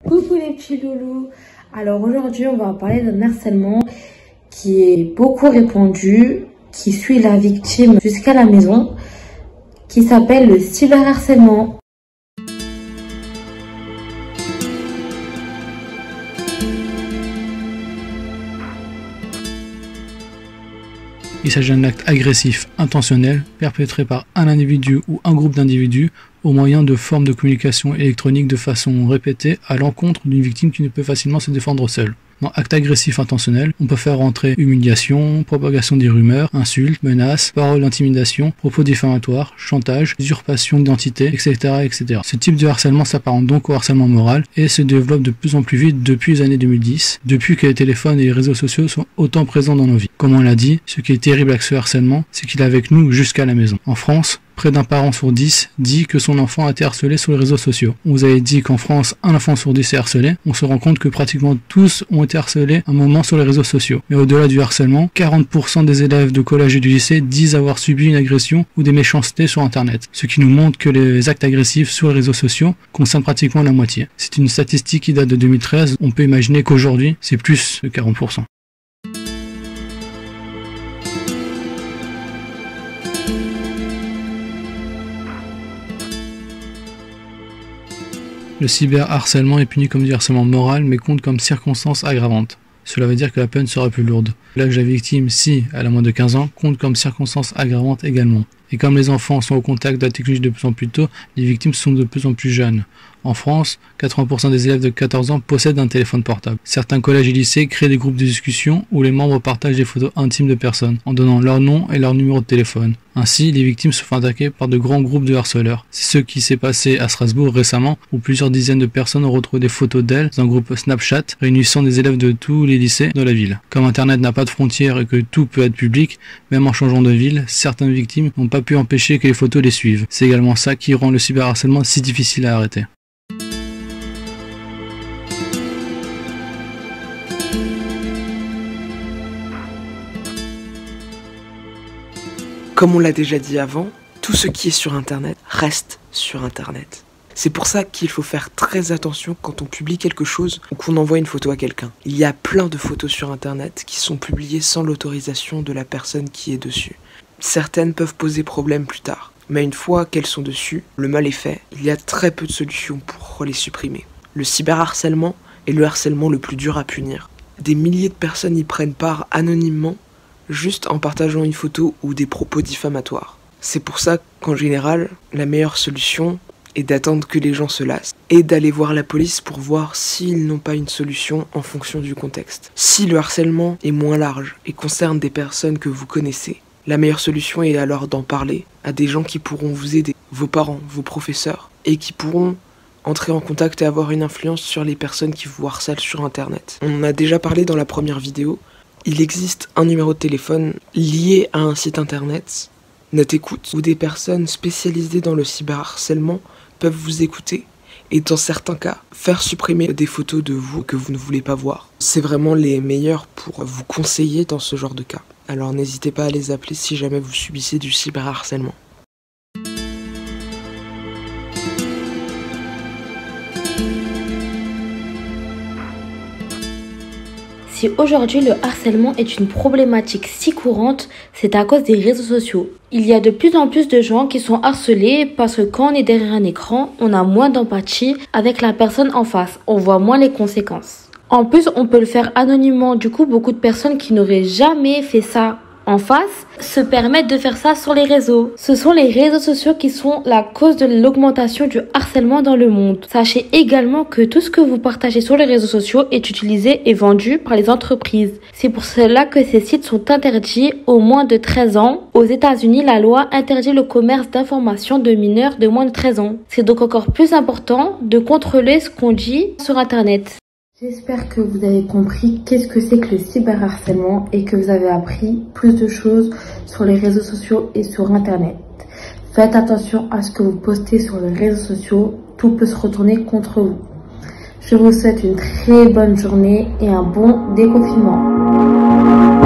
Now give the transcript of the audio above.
Coucou les petits loulous. Alors aujourd'hui on va parler d'un harcèlement qui est beaucoup répandu, qui suit la victime jusqu'à la maison, qui s'appelle le cyberharcèlement. Il s'agit d'un acte agressif intentionnel perpétré par un individu ou un groupe d'individus au moyen de formes de communication électronique de façon répétée à l'encontre d'une victime qui ne peut facilement se défendre seule. Dans acte agressif intentionnel, on peut faire rentrer humiliation, propagation des rumeurs, insultes, menaces, paroles d'intimidation, propos diffamatoires, chantage, usurpation d'identité, etc., etc. Ce type de harcèlement s'apparente donc au harcèlement moral et se développe de plus en plus vite depuis les années 2010, depuis que les téléphones et les réseaux sociaux sont autant présents dans nos vies. Comme on l'a dit, ce qui est terrible avec ce harcèlement, c'est qu'il est avec nous jusqu'à la maison. En France, près d'un parent sur 10 dit que son enfant a été harcelé sur les réseaux sociaux. On vous avait dit qu'en France, un enfant sur 10 est harcelé. On se rend compte que pratiquement tous ont été harcelés à un moment sur les réseaux sociaux. Mais au-delà du harcèlement, 40% des élèves de collège et du lycée disent avoir subi une agression ou des méchancetés sur Internet. Ce qui nous montre que les actes agressifs sur les réseaux sociaux concernent pratiquement la moitié. C'est une statistique qui date de 2013. On peut imaginer qu'aujourd'hui, c'est plus de 40%. Le cyberharcèlement est puni comme du harcèlement moral, mais compte comme circonstance aggravante. Cela veut dire que la peine sera plus lourde. L'âge de la victime, si elle a moins de 15 ans, compte comme circonstance aggravante également. Et comme les enfants sont au contact de la technologie de plus en plus tôt, les victimes sont de plus en plus jeunes. En France, 80% des élèves de 14 ans possèdent un téléphone portable. Certains collèges et lycées créent des groupes de discussion où les membres partagent des photos intimes de personnes, en donnant leur nom et leur numéro de téléphone. Ainsi, les victimes se font attaquer par de grands groupes de harceleurs. C'est ce qui s'est passé à Strasbourg récemment, où plusieurs dizaines de personnes ont retrouvé des photos d'elles dans un groupe Snapchat, réunissant des élèves de tous les lycées de la ville. Comme Internet n'a pas de frontières et que tout peut être public, même en changeant de ville, certaines victimes n'ont pas pu empêcher que les photos les suivent. C'est également ça qui rend le cyberharcèlement si difficile à arrêter. Comme on l'a déjà dit avant, tout ce qui est sur Internet reste sur Internet. C'est pour ça qu'il faut faire très attention quand on publie quelque chose ou qu'on envoie une photo à quelqu'un. Il y a plein de photos sur Internet qui sont publiées sans l'autorisation de la personne qui est dessus. Certaines peuvent poser problème plus tard, mais une fois qu'elles sont dessus, le mal est fait. Il y a très peu de solutions pour les supprimer. Le cyberharcèlement est le harcèlement le plus dur à punir. Des milliers de personnes y prennent part anonymement, juste en partageant une photo ou des propos diffamatoires. C'est pour ça qu'en général, la meilleure solution est d'attendre que les gens se lassent et d'aller voir la police pour voir s'ils n'ont pas une solution en fonction du contexte. Si le harcèlement est moins large et concerne des personnes que vous connaissez, la meilleure solution est alors d'en parler à des gens qui pourront vous aider, vos parents, vos professeurs, et qui pourront entrer en contact et avoir une influence sur les personnes qui vous harcèlent sur Internet. On en a déjà parlé dans la première vidéo. Il existe un numéro de téléphone lié à un site internet, Net Écoute, où des personnes spécialisées dans le cyberharcèlement peuvent vous écouter et dans certains cas, faire supprimer des photos de vous que vous ne voulez pas voir. C'est vraiment les meilleurs pour vous conseiller dans ce genre de cas. Alors n'hésitez pas à les appeler si jamais vous subissez du cyberharcèlement. Si aujourd'hui le harcèlement est une problématique si courante, c'est à cause des réseaux sociaux. Il y a de plus en plus de gens qui sont harcelés parce que quand on est derrière un écran, on a moins d'empathie avec la personne en face, on voit moins les conséquences. En plus, on peut le faire anonymement, du coup beaucoup de personnes qui n'auraient jamais fait ça en face se permettent de faire ça sur les réseaux. Ce sont les réseaux sociaux qui sont la cause de l'augmentation du harcèlement dans le monde. Sachez également que tout ce que vous partagez sur les réseaux sociaux est utilisé et vendu par les entreprises. C'est pour cela que ces sites sont interdits aux moins de 13 ans. Aux États-Unis, la loi interdit le commerce d'informations de mineurs de moins de 13 ans. C'est donc encore plus important de contrôler ce qu'on dit sur Internet. J'espère que vous avez compris qu'est-ce que c'est que le cyberharcèlement et que vous avez appris plus de choses sur les réseaux sociaux et sur Internet. Faites attention à ce que vous postez sur les réseaux sociaux, tout peut se retourner contre vous. Je vous souhaite une très bonne journée et un bon déconfinement.